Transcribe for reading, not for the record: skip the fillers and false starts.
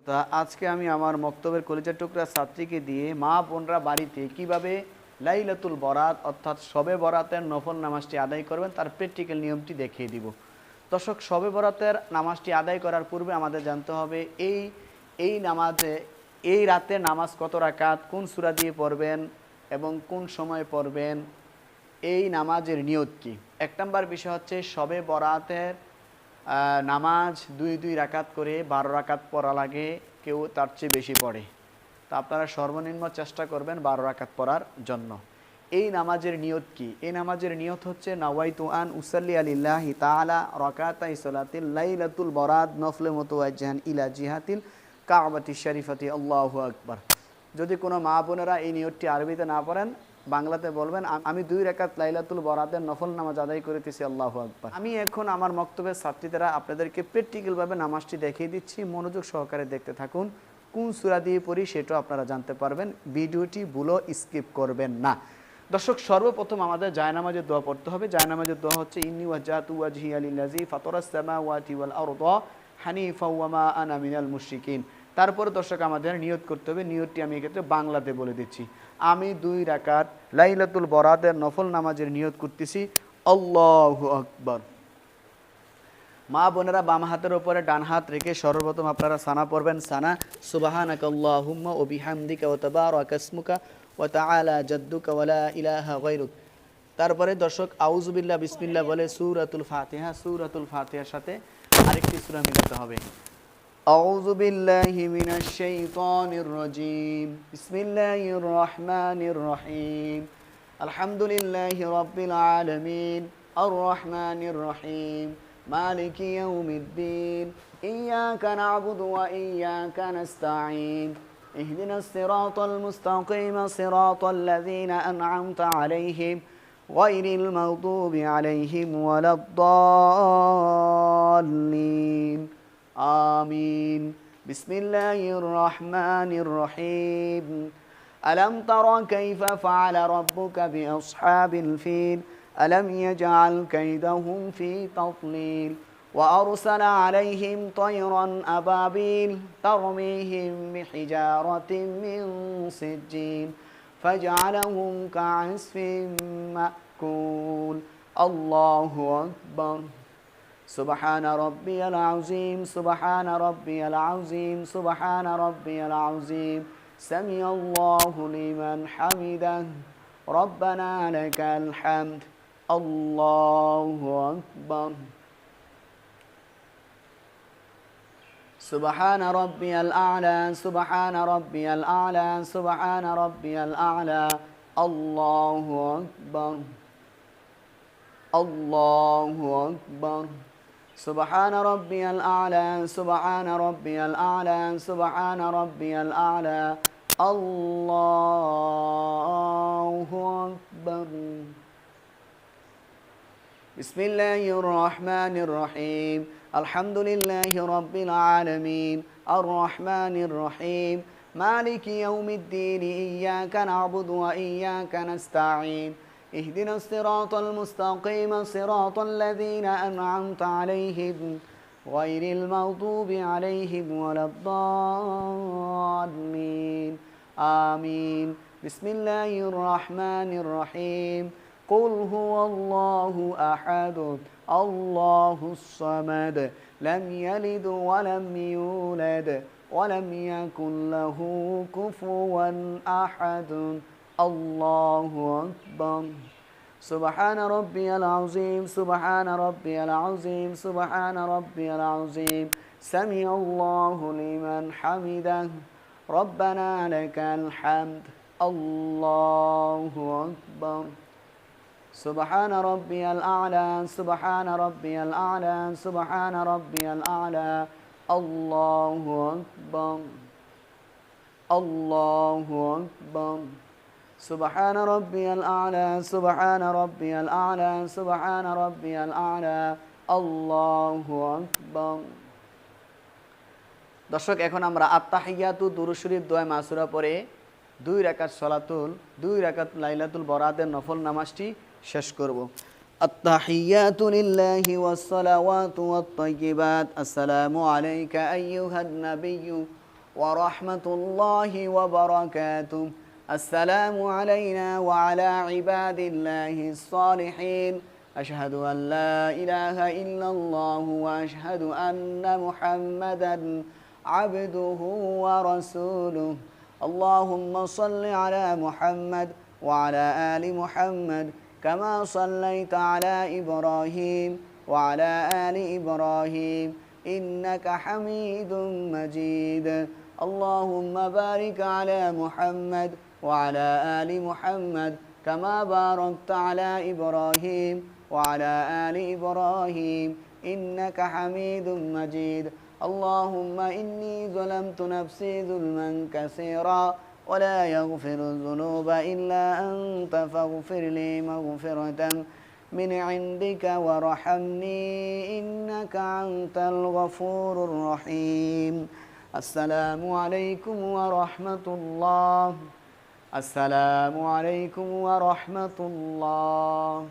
তা আজকে আমি আমার মক্তবের কলিজার টুকরা ছাত্রীকে দিয়ে মা বোনরা বাড়িতে কিভাবে লাইলাতুল বরাত অর্থাৎ শবে বরাতের নফল নামাজটি আদায় করবেন তার প্র্যাকটিক্যাল নিয়মটি দেখিয়ে দিব। দর্শক, শবে বরাতের নামাজটি আদায় করার পূর্বে আমাদের জানতে হবে এই নামাজে এই রাতে নামাজ কত রাকাত, কোন সূরা দিয়ে পড়বেন এবং কোন সময় পড়বেন, এই নামাজের নিয়ত কী। এক নম্বর বিষয় হচ্ছে শবে বরাতের নামাজ দুই রাকাত করে 12 রাকাত পড়া লাগে, কেউ তার চেয়ে বেশি পড়ে। তা আপনারা সর্বনিম্ন চেষ্টা করবেন 12 রাকাত পড়ার জন্য। এই নামাজের নিয়ত কি? এই নামাজের নিয়ত হচ্ছে নাওয়াইতু আন উসাল্লি আলিল্লাহি তাআলা রাকাতাই সালাতিল লাইলাতুল বরাত নফলে মুতাওয়াজ্জিহান ইলা জিহাতিল কাবাতি শরীফাতি আল্লাহু আকবার। যদি কোনো মা বোনেরা এই নিয়তটি আরবিতে না পড়েন, বাংলাতে বলবেন, আমি 2 রাকাত লাইলাতুল বরাতের নফল নামাজ আদায় করিতেছি, আল্লাহু আকবার। আমি এখন আমার মক্তবের ছাত্রীরা আপনাদেরকে প্র্যাকটিক্যালভাবে নামাজটি দেখিয়ে দিচ্ছি, মনোযোগ সহকারে দেখতে থাকুন। কোন সূরা দিয়ে পড়ি সেটাও আপনারা জানতে পারবেন, ভিডিওটি ভুলও স্কিপ করবেন না। দর্শক, সর্বপ্রথম আমাদের জায়নামাজের দোয়া পড়তে হবে। জায়নামাজের দোয়া হচ্ছে ইন্নী ওয়াজজাতু ওয়াজহিয়া লিল্লাযী ফাতারাস সামাওয়াতি ওয়াল আরদা হানিফা ওয়া মা আনা মিনাল মুশরিকিন। তারপরে দর্শক আমাদের নিয়ত করতে হবে। নিয়তটি আমি এক্ষেত্রে বাংলাতে বলে দিচ্ছি। আমি 2 রাকাত লাইলাতুল বরাতের নফল নামাজের নিয়ত করতেছি, আল্লাহু আকবার। মা বোনেরা বাম হাতের উপরে ডান হাত রেখে সর্বপ্রথম আপনারা সানা পড়বেন। সানা সুবহানাকাল্লাহুম্মা ওয়া বিহামদিকা ওয়া তাবারাকা ইসমুকা ওয়া তাআলা জাদ্দুকা ওয়া লা ইলাহা গায়রুক। তারপরে দর্শক আউযু বিল্লাহ বিসমিল্লাহ বলে সূরাতুল ফাতিহার সাথে আরেকটি সূরা মিলাতে হবে। আউযু বিল্লাহি মিনাশ শাইতানির রাজীম, বিসমিল্লাহির রহমানির রহিম, আলহামদুলিল্লাহি রাব্বিল আলামিন, আর রহমানির রহিম, মালিকি ইয়াউমিদ্দিন, ইয়্যাকা না'বুদু ওয়া ইয়্যাকা নাস্তাঈন, ইহদিনাস সিরাতাল মুস্তাকিম, সিরাতাল লাযীনা আন'আমতা আলাইহিম গায়রিল মাগদুবি আলাইহিম ওয়ালাদ-দাল্লিন, আমিন। বিসমিল্লাহির রহমানির রহিম, আলম তারা কাইফা ফাআলা রাব্বুকা বিআসহাবিল ফিল, আলম ইয়াজআল কাইদাহুম ফি তাদলিল, ওয়া আরসালা আলাইহিম তায়রান আবাবিল তারমিহিম বিহিজারাতিন মিন সিজ্জিল ফাজআলাহুম কা'আসফিন মা'কুল, আল্লাহু আকবার। سبحان ربي العظيم سبحان ربي العظيم سبحان ربي العظيم سمع الله لمن حمده ربنا لك الحمد الله أكبر سبحان ربي الأعلى سبحان ربي الأعلى سبحان ربي الأعلى الله أكبر الله أكبر سبحان ربي الأعلى سبحان ربي الأعلى سبحان ربي الأعلى الله أكبر بسم الله الرحمن الرحيم الحمد لله رب العالمين الرحمن الرحيم مالك يوم الدين إياك نعبد وإياك نستعين اهدنا الصراط المستقيم صراط الذين أنعمت عليهم غير المغضوب عليهم ولا الضالين آمين بسم الله الرحمن الرحيم قل هو الله أحد الله الصمد لم يلد ولم يولد ولم يكن له كفوا أحد الله أكبر سبحان ربي العظيم سبحان ربي العظيم سبحان ربي العظيم سمع الله لمن حمده ربنا لك الحمد الله أكبر سبحان ربي الأعلى سبحان ربي الأعلى سبحان ربي الأعلى الله أكبر الله أكبر سبحان ربي الأعلى سبحان ربي الأعلى سبحان ربي الأعلى الله أكبر দর্শক, এখন আমরা আত্তাহিয়াতু দুরূদ শরীফ দোয়া মাসুরা পড়ে 2 রাকাত সালাতুল 2 রাকাত লাইলাতুল বরাতের নফল নামাজটি শেষ করব। আত্তাহিয়াতু লিল্লাহি ওয়াস সালাওয়াতু ওয়াত তাইয়্যিবাত আসসালামু আলাইকা আইয়ুহান নাবিয়্যু ورحمة الله وبركاته. السلام علينا وعلى عباد الله الصالحين. أشهد أن لا إله إلا الله وأشهد أن محمدا عبده ورسوله. اللهم صل على محمد وعلى آل محمد كما صليت على إبراهيم وعلى آل إبراهيم إنك حميد مجيد. اللهم بارك على محمد وعلى آل محمد كما باركت على إبراهيم وعلى آل إبراهيم إنك حميد مجيد. اللهم إني ظلمت نفسي ظلما كثيرا ولا يغفر الذنوب إلا أنت فاغفر لي مغفرة من عندك وارحمني إنك أنت الغفور الرحيم. السلام عليكم ورحمة الله. السلام عليكم ورحمة الله.